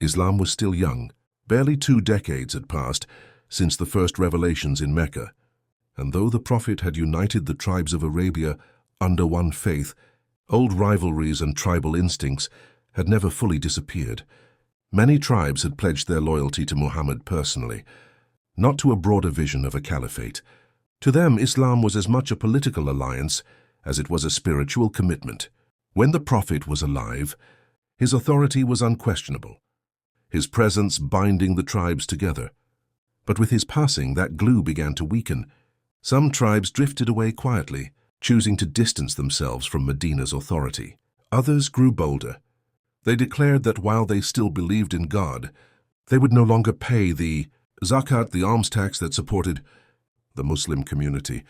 Islam was still young. Barely 2 decades had passed since the first revelations in Mecca, and though the Prophet had united the tribes of Arabia under one faith, old rivalries and tribal instincts had never fully disappeared. Many tribes had pledged their loyalty to Muhammad personally, not to a broader vision of a caliphate. To them, Islam was as much a political alliance as it was a spiritual commitment. When the Prophet was alive, his authority was unquestionable, his presence binding the tribes together. But with his passing, that glue began to weaken. Some tribes drifted away quietly, choosing to distance themselves from Medina's authority. Others grew bolder. They declared that while they still believed in God, they would no longer pay the zakat, the alms tax that supported the Muslim community.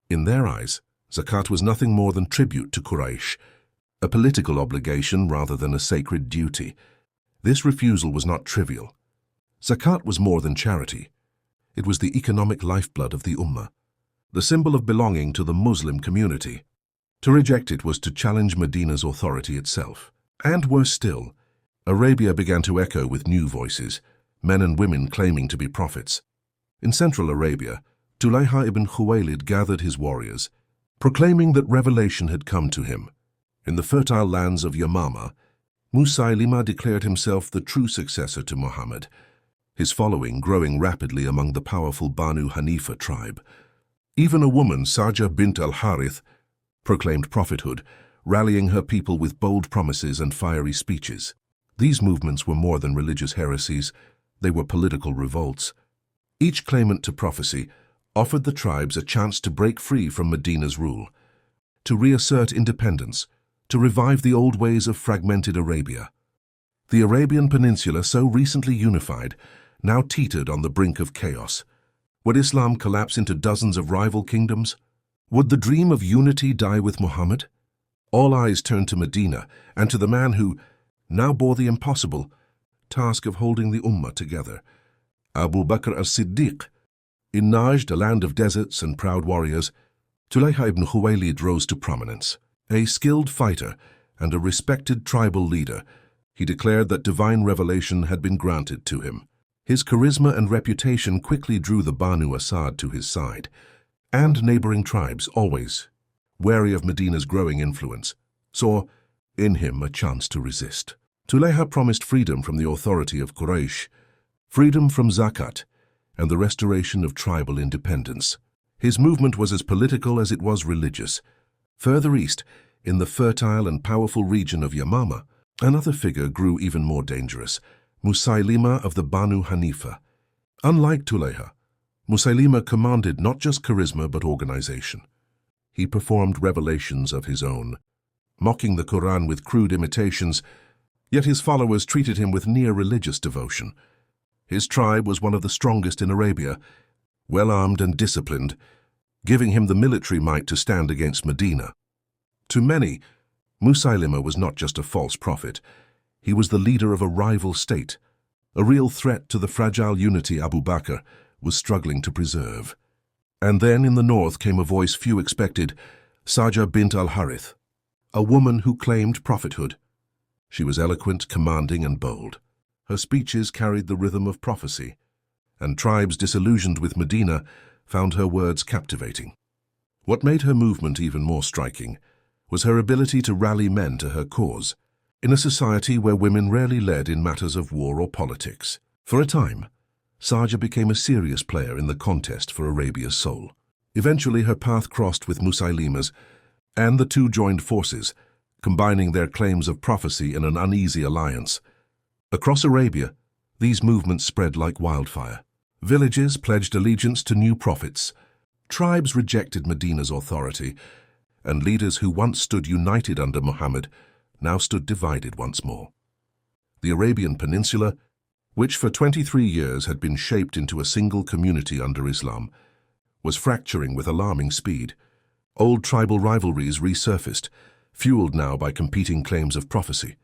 In their eyes, zakat was nothing more than tribute to Quraysh, a political obligation rather than a sacred duty. This refusal was not trivial. Zakat was more than charity. It was the economic lifeblood of the Ummah, the symbol of belonging to the Muslim community. To reject it was to challenge Medina's authority itself. And worse still, Arabia began to echo with new voices, men and women claiming to be prophets. In central Arabia, Tulayha ibn Khuwaylid gathered his warriors, proclaiming that revelation had come to him. In the fertile lands of Yamama, Musaylima declared himself the true successor to Muhammad, his following growing rapidly among the powerful Banu Hanifa tribe. Even a woman, Sajah bint al-Harith, proclaimed prophethood, rallying her people with bold promises and fiery speeches. These movements were more than religious heresies, they were political revolts. Each claimant to prophecy offered the tribes a chance to break free from Medina's rule, to reassert independence, to revive the old ways of fragmented Arabia. The Arabian Peninsula, so recently unified, now teetered on the brink of chaos. Would Islam collapse into dozens of rival kingdoms? Would the dream of unity die with Muhammad? All eyes turned to Medina and to the man who now bore the impossible task of holding the Ummah together, Abu Bakr as-Siddiq. In Najd, a land of deserts and proud warriors, Tulayha ibn Khuwaylid rose to prominence. A skilled fighter and a respected tribal leader, he declared that divine revelation had been granted to him. His charisma and reputation quickly drew the Banu Asad to his side, and neighboring tribes, always wary of Medina's growing influence, saw in him a chance to resist. Tulayha promised freedom from the authority of Quraysh, freedom from zakat, and the restoration of tribal independence. His movement was as political as it was religious. Further east, in the fertile and powerful region of Yamama, another figure grew even more dangerous, Musaylima of the Banu Hanifa. Unlike Tulayha, Musaylima commanded not just charisma but organization. He performed revelations of his own, mocking the Qur'an with crude imitations, yet his followers treated him with near religious devotion. His tribe was one of the strongest in Arabia, well-armed and disciplined, giving him the military might to stand against Medina. To many, Musaylima was not just a false prophet. He was the leader of a rival state, a real threat to the fragile unity Abu Bakr was struggling to preserve. And then in the north came a voice few expected, Sajah bint al-Harith, a woman who claimed prophethood. She was eloquent, commanding, and bold. Her speeches carried the rhythm of prophecy, and tribes disillusioned with Medina found her words captivating. What made her movement even more striking was her ability to rally men to her cause, in a society where women rarely led in matters of war or politics. For a time, Sajah became a serious player in the contest for Arabia's soul. Eventually, her path crossed with Musaylima's, and the two joined forces, combining their claims of prophecy in an uneasy alliance. Across Arabia, these movements spread like wildfire. Villages pledged allegiance to new prophets, tribes rejected Medina's authority, and leaders who once stood united under Muhammad now stood divided once more. The Arabian Peninsula, which for 23 years had been shaped into a single community under Islam, was fracturing with alarming speed. Old tribal rivalries resurfaced, fueled now by competing claims of prophecy.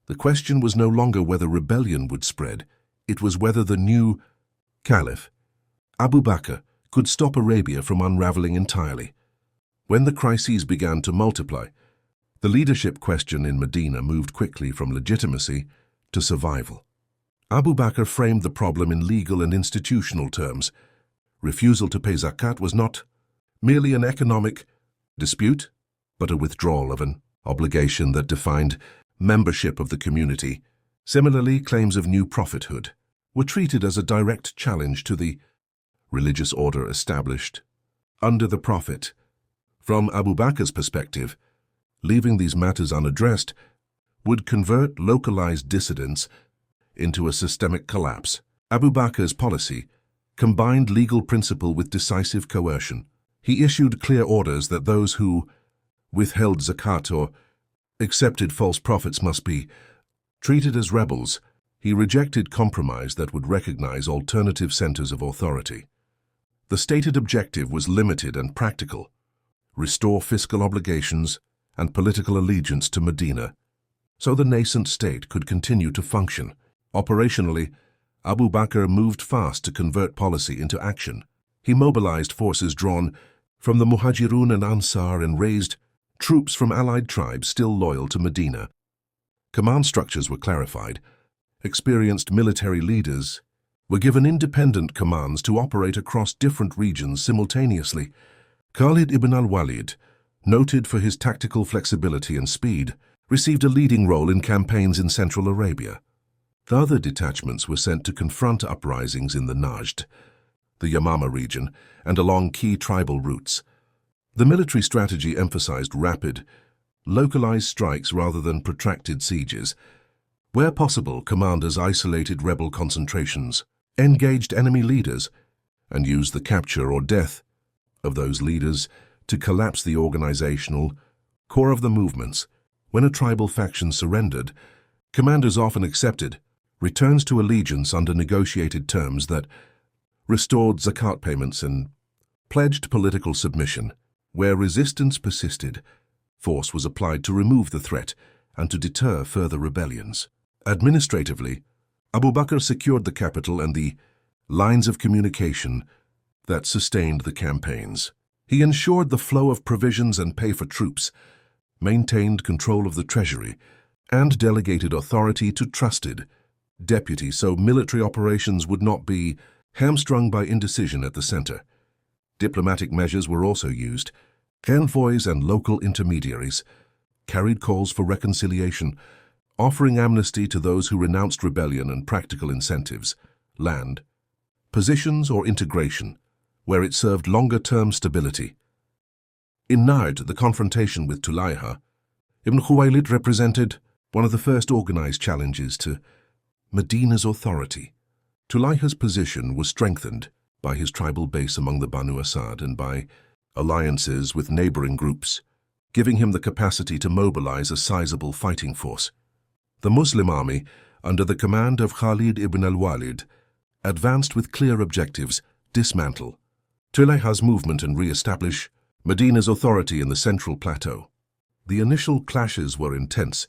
The question was no longer whether rebellion would spread, it was whether the new Caliph, Abu Bakr, could stop Arabia from unraveling entirely. When the crises began to multiply, the leadership question in Medina moved quickly from legitimacy to survival. Abu Bakr framed the problem in legal and institutional terms. Refusal to pay zakat was not merely an economic dispute, but a withdrawal of an obligation that defined membership of the community. Similarly, claims of new prophethood were treated as a direct challenge to the religious order established under the Prophet. From Abu Bakr's perspective, leaving these matters unaddressed would convert localized dissidents into a systemic collapse. Abu Bakr's policy combined legal principle with decisive coercion. He issued clear orders that those who withheld zakat or accepted false prophets must be treated as rebels. He rejected compromise that would recognize alternative centers of authority. The stated objective was limited and practical: restore fiscal obligations and political allegiance to Medina, so the nascent state could continue to function. Operationally, Abu Bakr moved fast to convert policy into action. He mobilized forces drawn from the Muhajirun and Ansar and raised troops from allied tribes still loyal to Medina. Command structures were clarified. Experienced military leaders were given independent commands to operate across different regions simultaneously. Khalid ibn al-Walid, noted for his tactical flexibility and speed, received a leading role in campaigns in Central Arabia. The other detachments were sent to confront uprisings in the Najd, the Yamama region, and along key tribal routes. The military strategy emphasized rapid, localized strikes rather than protracted sieges. Where possible, commanders isolated rebel concentrations, engaged enemy leaders, and used the capture or death of those leaders to collapse the organizational core of the movements. When a tribal faction surrendered, commanders often accepted returns to allegiance under negotiated terms that restored zakat payments and pledged political submission. Where resistance persisted, force was applied to remove the threat and to deter further rebellions. Administratively, Abu Bakr secured the capital and the lines of communication that sustained the campaigns. He ensured the flow of provisions and pay for troops, maintained control of the treasury, and delegated authority to trusted deputies so military operations would not be hamstrung by indecision at the center. Diplomatic measures were also used. Envoys and local intermediaries carried calls for reconciliation, offering amnesty to those who renounced rebellion and practical incentives, land, positions, or integration, where it served longer-term stability. In Najd, the confrontation with Tulayha, Ibn Khuwaylid represented one of the first organized challenges to Medina's authority. Tulayha's position was strengthened by his tribal base among the Banu Asad and by alliances with neighboring groups, giving him the capacity to mobilize a sizable fighting force. The Muslim army, under the command of Khalid ibn al-Walid, advanced with clear objectives: dismantle Tulayha's movement and re-establish Medina's authority in the central plateau. The initial clashes were intense.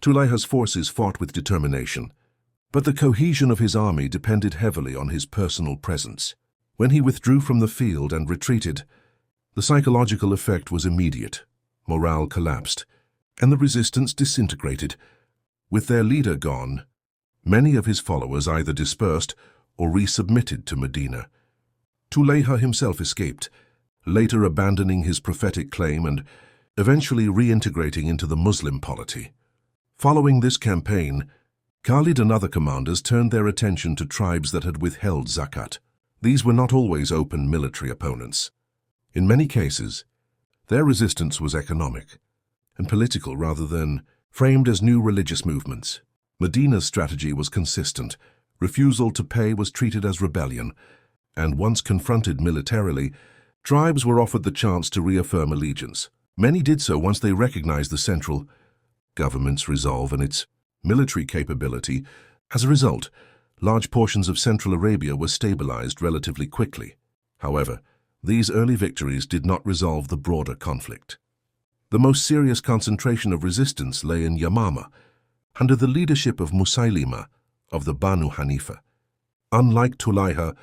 Tulayha's forces fought with determination, but the cohesion of his army depended heavily on his personal presence. When he withdrew from the field and retreated, the psychological effect was immediate. Morale collapsed, and the resistance disintegrated. With their leader gone, many of his followers either dispersed or resubmitted to Medina. Tulayha himself escaped, later abandoning his prophetic claim and eventually reintegrating into the Muslim polity. Following this campaign, Khalid and other commanders turned their attention to tribes that had withheld zakat. These were not always open military opponents. In many cases, their resistance was economic and political rather than framed as new religious movements. Medina's strategy was consistent. Refusal to pay was treated as rebellion, and once confronted militarily, tribes were offered the chance to reaffirm allegiance. Many did so once they recognized the central government's resolve and its military capability. As a result, large portions of Central Arabia were stabilized relatively quickly. However, these early victories did not resolve the broader conflict. The most serious concentration of resistance lay in Yamama, under the leadership of Musaylima of the Banu Hanifa. Unlike Tulayha,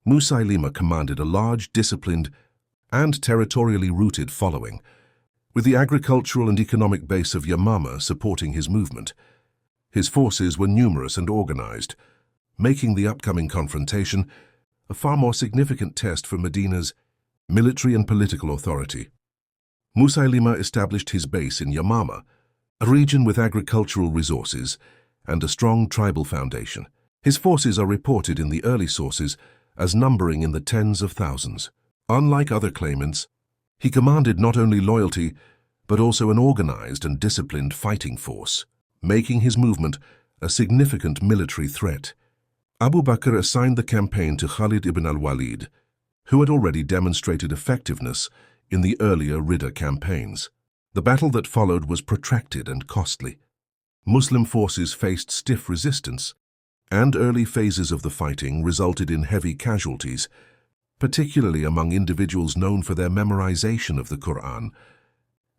Musaylima commanded a large, disciplined, and territorially rooted following, with the agricultural and economic base of Yamama supporting his movement. His forces were numerous and organized, making the upcoming confrontation a far more significant test for Medina's military and political authority. Musaylima established his base in Yamama, a region with agricultural resources and a strong tribal foundation. His forces are reported in the early sources as numbering in the tens of thousands. Unlike other claimants, he commanded not only loyalty, but also an organized and disciplined fighting force, making his movement a significant military threat. Abu Bakr assigned the campaign to Khalid ibn al-Walid, who had already demonstrated effectiveness in the earlier Ridda campaigns. The battle that followed was protracted and costly. Muslim forces faced stiff resistance, and early phases of the fighting resulted in heavy casualties, particularly among individuals known for their memorization of the Qur'an.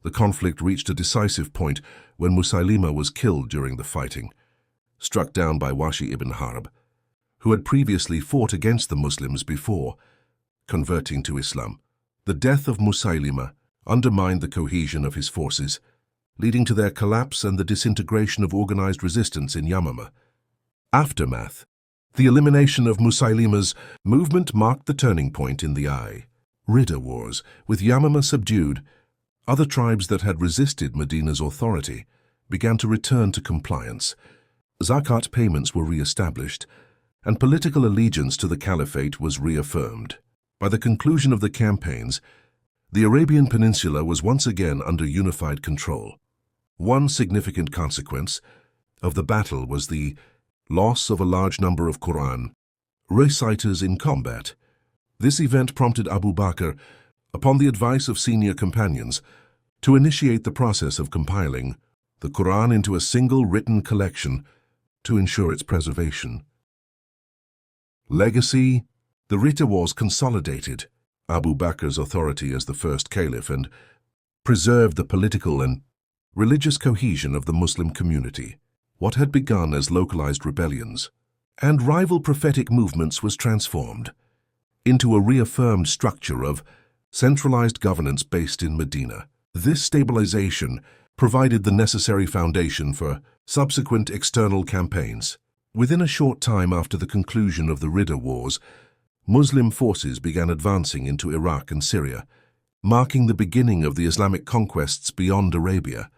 The conflict reached a decisive point when Musaylima was killed during the fighting, struck down by Washi ibn Harb, who had previously fought against the Muslims before converting to Islam. The death of Musaylima undermined the cohesion of his forces, leading to their collapse and the disintegration of organized resistance in Yamama. Aftermath. The elimination of Musaylima's movement marked the turning point in the Ridda Wars. With Yamama subdued, other tribes that had resisted Medina's authority began to return to compliance. Zakat payments were re-established, and political allegiance to the caliphate was reaffirmed. By the conclusion of the campaigns, the Arabian Peninsula was once again under unified control. One significant consequence of the battle was the loss of a large number of Qur'an reciters in combat. This event prompted Abu Bakr, upon the advice of senior companions, to initiate the process of compiling the Qur'an into a single written collection to ensure its preservation. Legacy. The Ridda Wars consolidated Abu Bakr's authority as the first Caliph and preserved the political and religious cohesion of the Muslim community. What had begun as localized rebellions and rival prophetic movements was transformed into a reaffirmed structure of centralized governance based in Medina. This stabilization provided the necessary foundation for subsequent external campaigns. Within a short time after the conclusion of the Ridda Wars, Muslim forces began advancing into Iraq and Syria, marking the beginning of the Islamic conquests beyond Arabia.